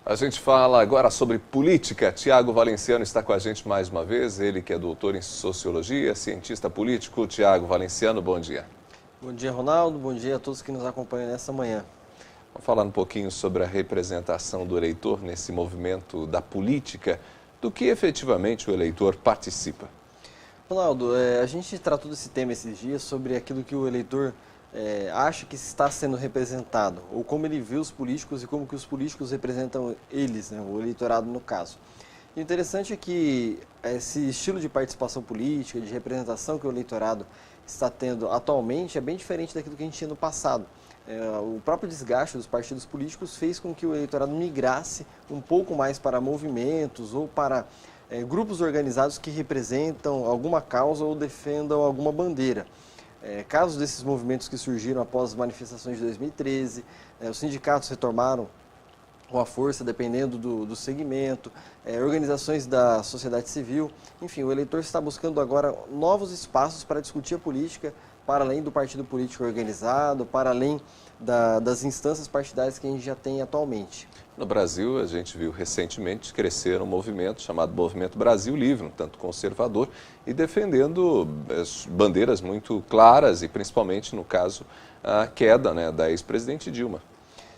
A gente fala agora sobre política. Tiago Valenciano está com a gente mais uma vez, ele que é doutor em Sociologia, cientista político. Tiago Valenciano, bom dia. Bom dia, Ronaldo. Bom dia a todos que nos acompanham nessa manhã. Vamos falar um pouquinho sobre a representação do eleitor nesse movimento da política, do que efetivamente o eleitor participa. Ronaldo, a gente tratou desse tema esses dias sobre aquilo que o eleitor acha que está sendo representado, ou como ele vê os políticos e como que os políticos representam eles, né, o eleitorado no caso. E o interessante é que esse estilo de participação política, de representação que o eleitorado está tendo atualmente é bem diferente daquilo que a gente tinha no passado. O próprio desgaste dos partidos políticos fez com que o eleitorado migrasse um pouco mais para movimentos ou para grupos organizados que representam alguma causa ou defendam alguma bandeira. Casos desses movimentos que surgiram após as manifestações de 2013, os sindicatos retomaram com a força, dependendo do segmento, organizações da sociedade civil. Enfim, o eleitor está buscando agora novos espaços para discutir a política, para além do partido político organizado, para além das instâncias partidárias que a gente já tem atualmente. No Brasil, a gente viu recentemente crescer um movimento chamado Movimento Brasil Livre, um tanto conservador, e defendendo bandeiras muito claras e, principalmente, no caso, a queda, né, da ex-presidente Dilma.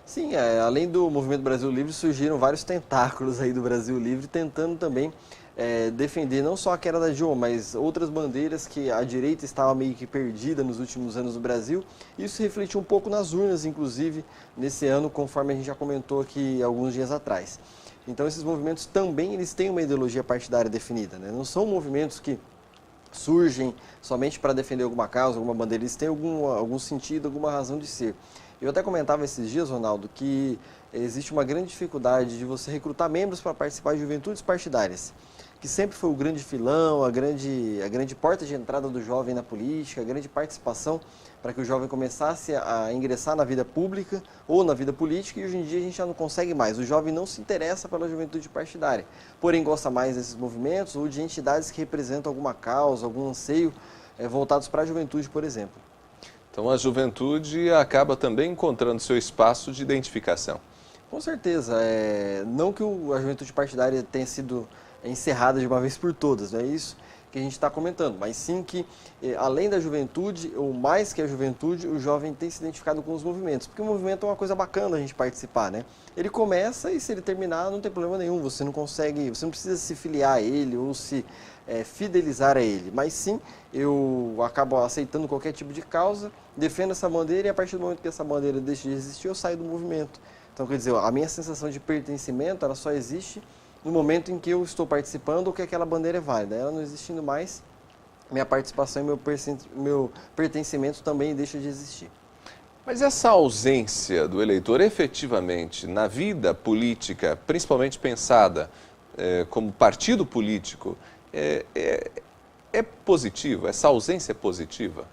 Sim, além do Movimento Brasil Livre, surgiram vários tentáculos aí do Brasil Livre, tentando também defender não só a queda da Dilma, mas outras bandeiras que a direita estava meio que perdida nos últimos anos do Brasil. Isso refletiu um pouco nas urnas, inclusive, nesse ano, conforme a gente já comentou aqui alguns dias atrás. Então, esses movimentos também eles têm uma ideologia partidária definida, né? Não são movimentos que surgem somente para defender alguma causa, alguma bandeira, eles têm algum sentido, alguma razão de ser. Eu até comentava esses dias, Ronaldo, que existe uma grande dificuldade de você recrutar membros para participar de juventudes partidárias, que sempre foi o grande filão, a grande porta de entrada do jovem na política, a grande participação para que o jovem começasse a ingressar na vida pública ou na vida política, e hoje em dia a gente já não consegue mais. O jovem não se interessa pela juventude partidária, porém gosta mais desses movimentos ou de entidades que representam alguma causa, algum anseio voltados para a juventude, por exemplo. Então, a juventude acaba também encontrando seu espaço de identificação. Com certeza. Não que a juventude partidária tenha sido encerrada de uma vez por todas, não é isso que a gente está comentando, mas sim que, além da juventude, ou mais que a juventude, o jovem tem se identificado com os movimentos, porque o movimento é uma coisa bacana a gente participar, né? Ele começa e se ele terminar não tem problema nenhum, você não precisa se filiar a ele ou se fidelizar a ele, mas sim, eu acabo aceitando qualquer tipo de causa, defendo essa bandeira e a partir do momento que essa bandeira deixa de existir, eu saio do movimento. Então, quer dizer, a minha sensação de pertencimento, ela só existe no momento em que eu estou participando ou que aquela bandeira é válida. Ela não existindo mais, minha participação e meu pertencimento também deixa de existir. Mas essa ausência do eleitor efetivamente na vida política, principalmente pensada como partido político, é positiva? Essa ausência é positiva?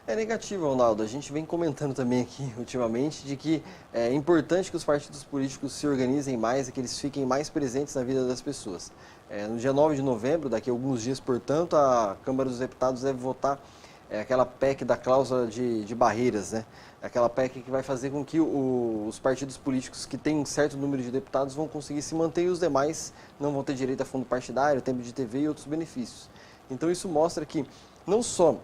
É negativo, Ronaldo. A gente vem comentando também aqui ultimamente de que é importante que os partidos políticos se organizem mais e que eles fiquem mais presentes na vida das pessoas. No dia 9 de novembro, daqui a alguns dias, portanto, a Câmara dos Deputados deve votar aquela PEC da cláusula de barreiras, né? Aquela PEC que vai fazer com que os partidos políticos que têm um certo número de deputados vão conseguir se manter e os demais não vão ter direito a fundo partidário, tempo de TV e outros benefícios. Então isso mostra que não só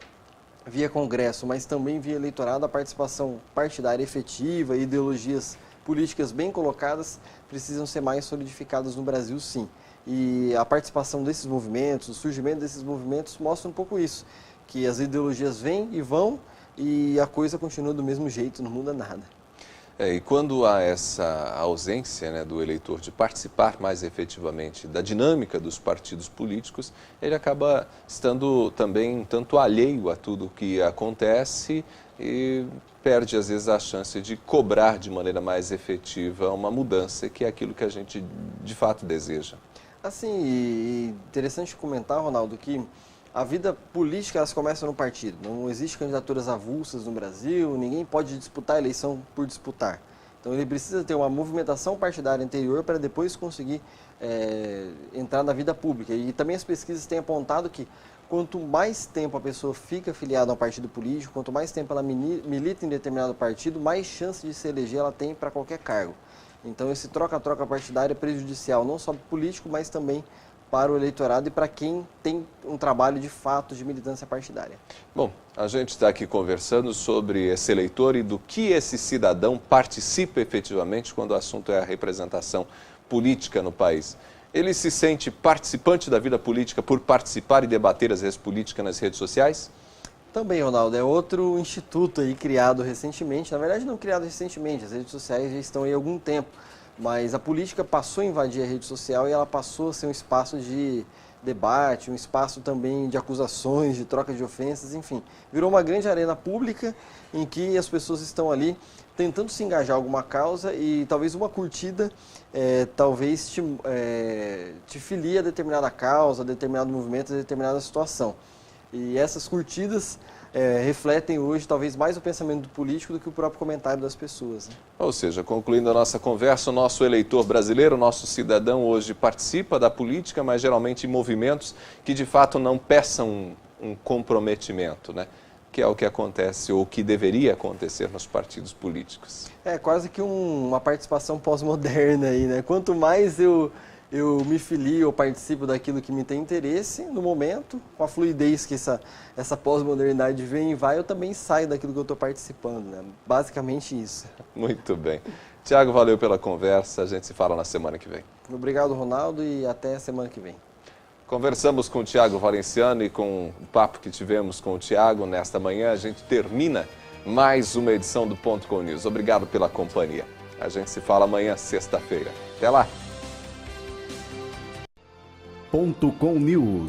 via Congresso, mas também via eleitorado, a participação partidária efetiva e ideologias políticas bem colocadas precisam ser mais solidificadas no Brasil, sim. E a participação desses movimentos, o surgimento desses movimentos mostra um pouco isso, que as ideologias vêm e vão e a coisa continua do mesmo jeito, não muda nada. E quando há essa ausência, né, do eleitor de participar mais efetivamente da dinâmica dos partidos políticos, ele acaba estando também um tanto alheio a tudo o que acontece e perde às vezes a chance de cobrar de maneira mais efetiva uma mudança, que é aquilo que a gente de fato deseja. Assim, interessante comentar, Ronaldo, que a vida política elas começa no partido. Não existe candidaturas avulsas no Brasil, ninguém pode disputar a eleição por disputar. Então ele precisa ter uma movimentação partidária anterior para depois conseguir entrar na vida pública. E também as pesquisas têm apontado que quanto mais tempo a pessoa fica afiliada a um partido político, quanto mais tempo ela milita em determinado partido, mais chance de se eleger ela tem para qualquer cargo. Então esse troca-troca partidário é prejudicial não só para o político, mas também para o eleitorado e para quem tem um trabalho de fato de militância partidária. Bom, a gente está aqui conversando sobre esse eleitor e do que esse cidadão participa efetivamente quando o assunto é a representação política no país. Ele se sente participante da vida política por participar e debater as políticas nas redes sociais? Também, Ronaldo, é outro instituto aí criado recentemente, na verdade não criado recentemente, as redes sociais já estão aí há algum tempo, mas a política passou a invadir a rede social e ela passou a ser um espaço de debate, um espaço também de acusações, de troca de ofensas, enfim. Virou uma grande arena pública em que as pessoas estão ali tentando se engajar em alguma causa e talvez uma curtida talvez te filie a determinada causa, a determinado movimento, a determinada situação. E essas curtidas refletem hoje talvez mais o pensamento do político do que o próprio comentário das pessoas, né? Ou seja, concluindo a nossa conversa, o nosso eleitor brasileiro, o nosso cidadão hoje participa da política, mas geralmente em movimentos que de fato não peçam um comprometimento, né? Que é o que acontece ou que deveria acontecer nos partidos políticos. É quase que uma participação pós-moderna aí, né? Quanto mais eu me filio ou participo daquilo que me tem interesse, no momento, com a fluidez que essa pós-modernidade vem e vai, eu também saio daquilo que eu estou participando, né? Basicamente isso. Muito bem. Tiago, valeu pela conversa, a gente se fala na semana que vem. Obrigado, Ronaldo, e até a semana que vem. Conversamos com o Tiago Valenciano e com o papo que tivemos com o Tiago nesta manhã, a gente termina mais uma edição do Ponto Com News. Obrigado pela companhia. A gente se fala amanhã, sexta-feira. Até lá! Ponto Com News.